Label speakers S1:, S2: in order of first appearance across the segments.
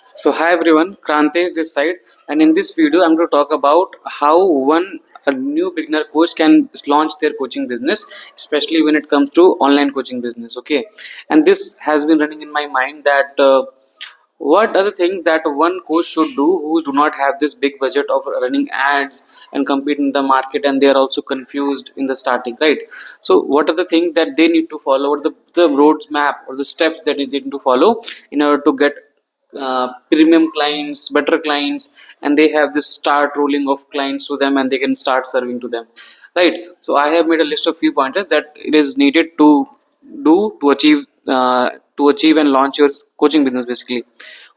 S1: So hi everyone, Krantesh this side, and in this video I'm going to talk about how a new beginner coach can launch their coaching business, especially when it comes to online coaching business. Okay, and this has been running in my mind that what are the things that one coach should do who do not have this big budget of running ads and compete in the market, and they are also confused in the starting, right? So what are the things that they need to follow, or the roadmap or the steps that they need to follow in order to get premium clients, better clients, and they have this start rolling of clients to them and they can start serving to them, right? So I have made a list of few pointers that it is needed to do to achieve and launch your coaching business basically,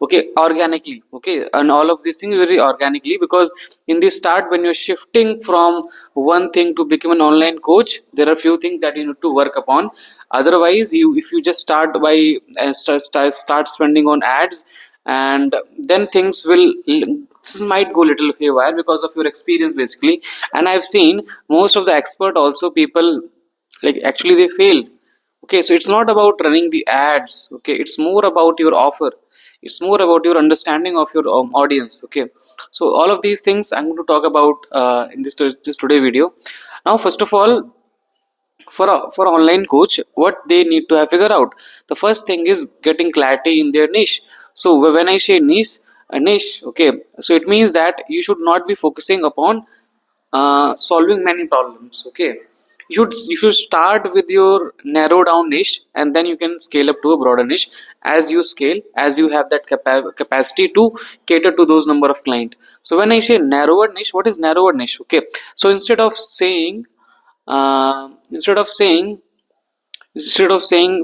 S1: okay, organically. Okay, and all of these things very organically, because in the start when you're shifting from one thing to become an online coach, there are few things that you need to work upon. Otherwise, you if you just start by start spending on ads, and then things will this might go little haywire because of your experience basically. And I've seen most of the expert also people, like, actually they failed. Okay, so it's not about running the ads. Okay, it's more about your offer, it's more about your understanding of your audience. Okay, so all of these things I'm going to talk about in this today video. Now, first of all, for online coach, what they need to have figure out, the first thing is getting clarity in their niche. So when I say niche, okay, so it means that you should not be focusing upon solving many problems. Okay, you should start with your narrow down niche, and then you can scale up to a broader niche. As you scale, as you have that capacity to cater to those number of client. So when I say narrower niche, what is narrower niche? Okay, so instead of saying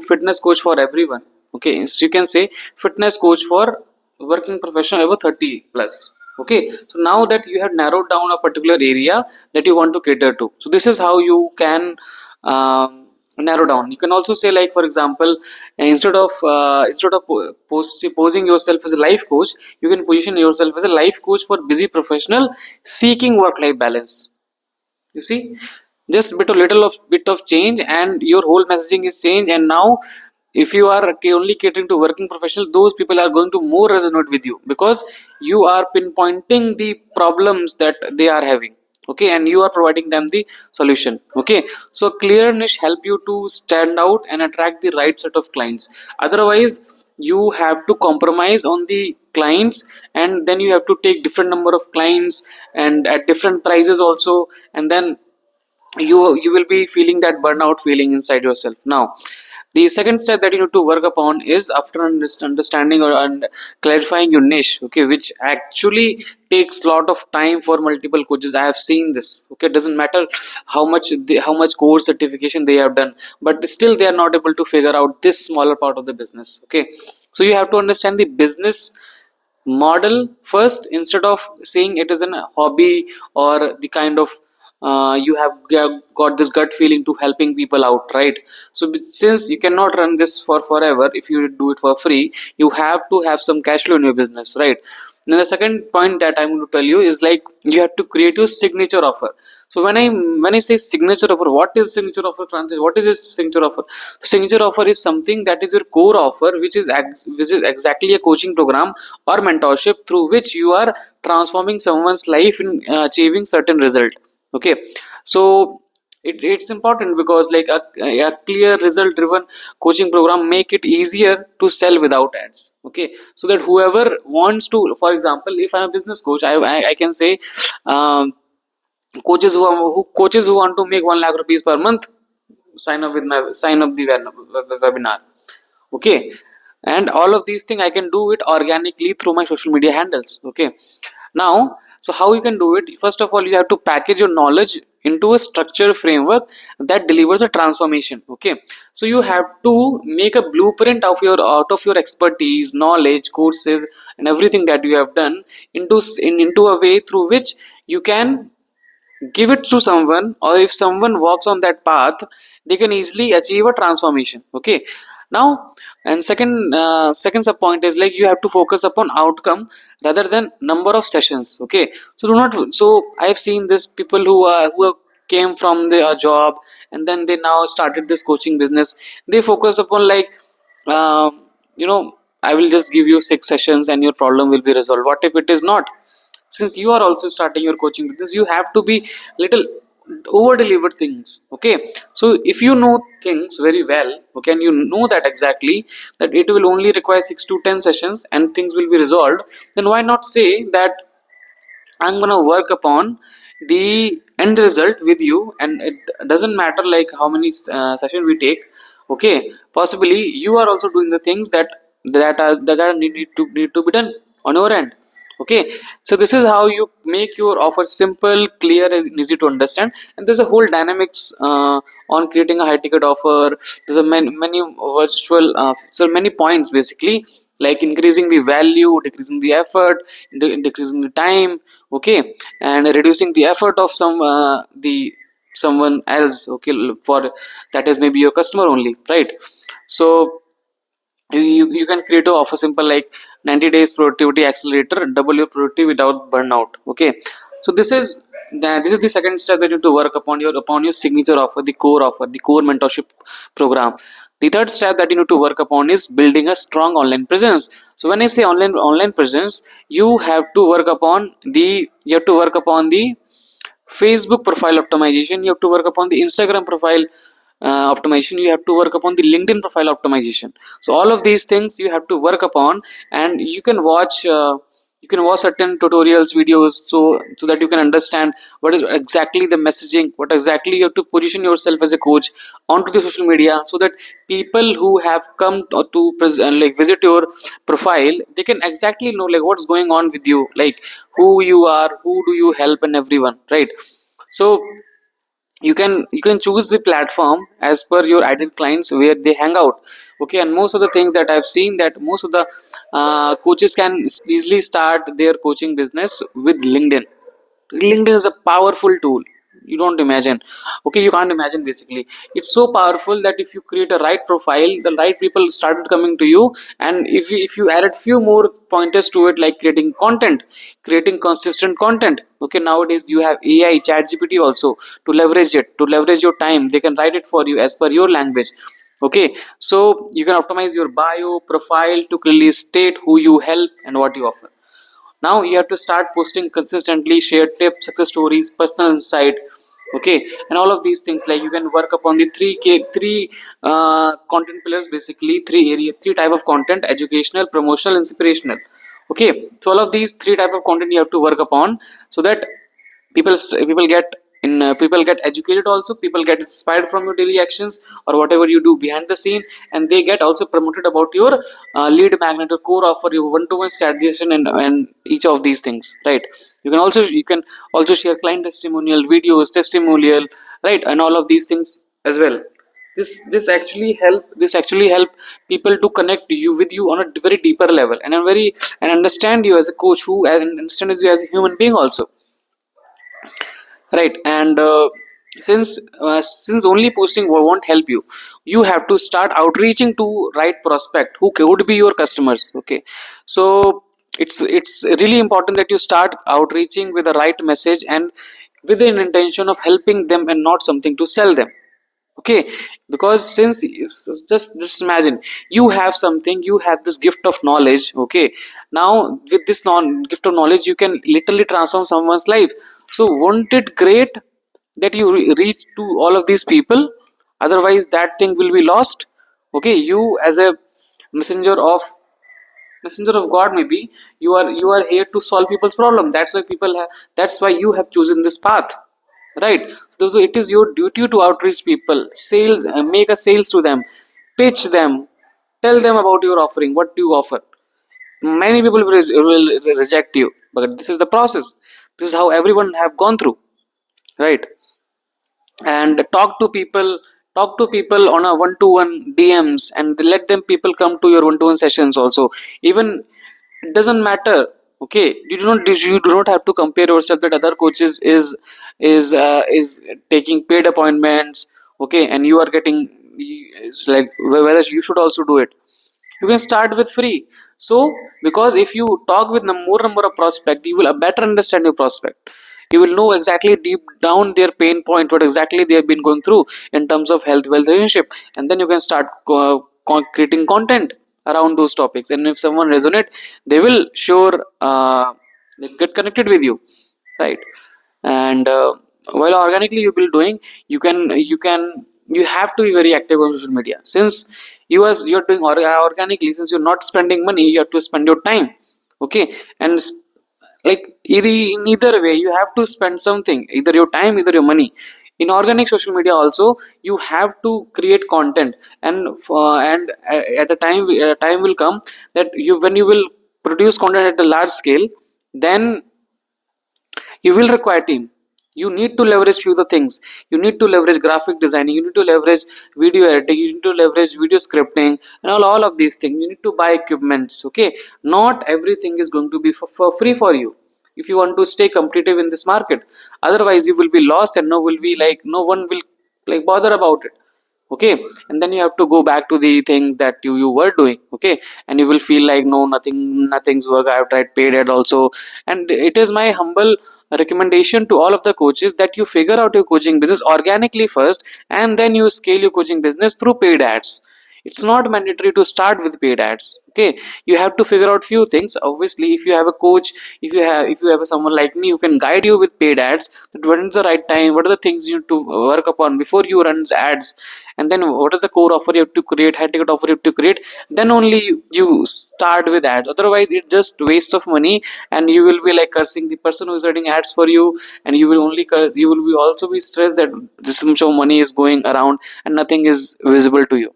S1: fitness coach for everyone, okay, so you can say fitness coach for working professional over 30 plus. Okay, so now that you have narrowed down a particular area that you want to cater to, so this is how you can narrow down. You can also say, like, for example, posing yourself as a life coach, you can position yourself as a life coach for busy professional seeking work life balance. You see, just bit of change and your whole messaging is changed. And now if you are only catering to working professional, those people are going to more resonate with you, because you are pinpointing the problems that they are having. Okay, and you are providing them the solution. Okay, so clear niche help you to stand out and attract the right set of clients. Otherwise, you have to compromise on the clients, and then you have to take different number of clients and at different prices also, and then you will be feeling that burnout feeling inside yourself. Now, the second step that you need to work upon is, after understanding and clarifying your niche, okay, which actually takes a lot of time for multiple coaches. I have seen this. Okay, it doesn't matter how much course certification they have done, but still they are not able to figure out this smaller part of the business. Okay, so you have to understand the business model first, instead of saying it is a hobby or the kind of you have got this gut feeling to helping people out, right? So since you cannot run this for forever, if you do it for free, you have to have some cash flow in your business, right? Then the second point that I'm going to tell you is, like, you have to create your signature offer. So when I say signature offer, what is signature offer, Francis? What is this signature offer? Signature offer is something that is your core offer, which is exactly a coaching program or mentorship through which you are transforming someone's life in achieving certain result. Okay, so it's important, because like a clear result driven coaching program make it easier to sell without ads. Okay, so that whoever wants to, for example, if I'm a business coach, I can say, um, coaches who want to make 1 lakh rupees per month, sign up the webinar. Okay, and all of these things I can do it organically through my social media handles. Okay, now, so how you can do it? First of all, you have to package your knowledge into a structured framework that delivers a transformation. Okay, so you have to make a blueprint of your out of your expertise, knowledge, courses, and everything that you have done into a way through which you can give it to someone, or if someone walks on that path, they can easily achieve a transformation. Okay, now, and second sub point is, like, you have to focus upon outcome rather than number of sessions. Okay, so do not so I have seen this people who came from their job, and then they now started this coaching business. They focus upon, like, um, you know I will just give you 6 sessions and your problem will be resolved. What if it is not? Since you are also starting your coaching business, you have to be little over deliver things. Okay, so if you know things very well, okay, and you know that exactly that it will only require 6 to 10 sessions and things will be resolved, then why not say that I'm gonna work upon the end result with you, and it doesn't matter like how many sessions we take. Okay, possibly you are also doing the things that are need to be done on your end. Okay, so this is how you make your offer simple, clear, and easy to understand. And there's a whole dynamics on creating a high ticket offer. There's a many virtual so many points basically, like increasing the value, decreasing the effort, decreasing the time, okay, and reducing the effort of the someone else, okay, for that is maybe your customer only, right? So you can create a offer simple like 90 days productivity accelerator, double your productivity without burnout. Okay, so this is the second step that you need to work upon your signature offer, the core offer, the core mentorship program. The third step that you need to work upon is building a strong online presence. So when I say online presence, you have to work upon the Facebook profile optimization, you have to work upon the Instagram profile optimization, you have to work upon the LinkedIn profile optimization. So all of these things you have to work upon, and you can watch certain tutorials videos, so that you can understand what is exactly the messaging, what exactly you have to position yourself as a coach onto the social media, so that people who have come like visit your profile, they can exactly know like what's going on with you, like who you are, who do you help, and everyone, right? So you can choose the platform as per your ideal clients where they hang out. Okay, and most of the things that I've seen, that most of the coaches can easily start their coaching business with LinkedIn. LinkedIn is a powerful tool. You don't imagine. Okay, you can't imagine basically. It's so powerful that if you create a right profile, the right people started coming to you. And if you added few more pointers to it, like creating content, creating consistent content. Okay, nowadays you have AI, Chat GPT also to leverage it, to leverage your time. They can write it for you as per your language. Okay, so you can optimize your bio profile to clearly state who you help and what you offer. Now you have to start posting consistently, share tips, success stories, personal insight. Okay, and all of these things, like you can work upon the three content pillars, basically three type of content: educational, promotional, inspirational. Okay, so all of these three type of content you have to work upon, so that people get educated, also people get inspired from your daily actions or whatever you do behind the scene, and they get also promoted about your lead magnet or core offer, your one-to-one strategization, and each of these things, right? You can also share client testimonial videos, testimonial, right, and all of these things as well. This actually help people to connect you with you on a very deeper level, and understand you as a coach, who and understands you as a human being also, right? And since only posting won't help you, you have to start outreaching to right prospect who would be your customers. Okay, so it's really important that you start outreaching with the right message and with an intention of helping them and not something to sell them. Okay, because just imagine, you have something, you have this gift of knowledge. Okay, now with this gift of knowledge, you can literally transform someone's life. So won't it great that you reach to all of these people? Otherwise that thing will be lost. Okay, you as a messenger of messenger of God, maybe you are here to solve people's problem. That's why you have chosen this path, right? So it is your duty to outreach people, sales, make a sales to them, pitch them, tell them about your offering, what do you offer. Many people will reject you, but this is the process. This is how everyone have gone through, right? And talk to people on a one-to-one DMs, and let them people come to your one-to-one sessions also. Even it doesn't matter. Okay, you do not have to compare yourself that other coaches is taking paid appointments. Okay, and you are getting, it's like whether you should also do it. You can start with free. So because if you talk with the more number of prospect, you will better understand your prospect. You will know exactly deep down their pain point, what exactly they have been going through in terms of health, wealth, relationship, and then you can start creating content, around those topics, and if someone resonate, they will sure they get connected with you, right? And while organically you will doing, you have to be very active on social media. Since you're doing organically, since you're not spending money, you have to spend your time. Okay. And like in either way you have to spend something, either your time, either your money. In organic social media also you have to create content, and at a time will come that you when you will produce content at a large scale, then you will require team. You need to leverage few of the things. You need to leverage graphic designing, you need to leverage video editing, you need to leverage video scripting, and all of these things. You need to buy equipments. Okay. Not everything is going to be for free for you if you want to stay competitive in this market. Otherwise you will be lost, and no one will like bother about it. Okay. And then you have to go back to the things that you were doing. Okay. And you will feel like no, nothing's work. I have tried paid ad also. And it is my humble recommendation to all of the coaches that you figure out your coaching business organically first, and then you scale your coaching business through paid ads. It's not mandatory to start with paid ads. Okay. You have to figure out few things. Obviously if you have a coach, if you have someone like me who can guide you with paid ads, that when is the right time, what are the things you need to work upon before you run ads, and then what is the core offer you have to create, high ticket offer you have to create, then only you start with ads. Otherwise it's just waste of money, and you will be like cursing the person who is running ads for you, and you will only you will be also be stressed that this much of money is going around and nothing is visible to you.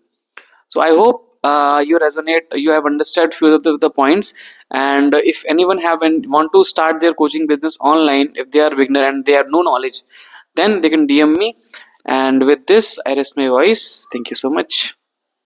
S1: So I hope you resonate, you have understood few of the points. And if anyone have and want to start their coaching business online, if they are beginner and they have no knowledge, then they can DM me. And with this I rest my voice. Thank you so much.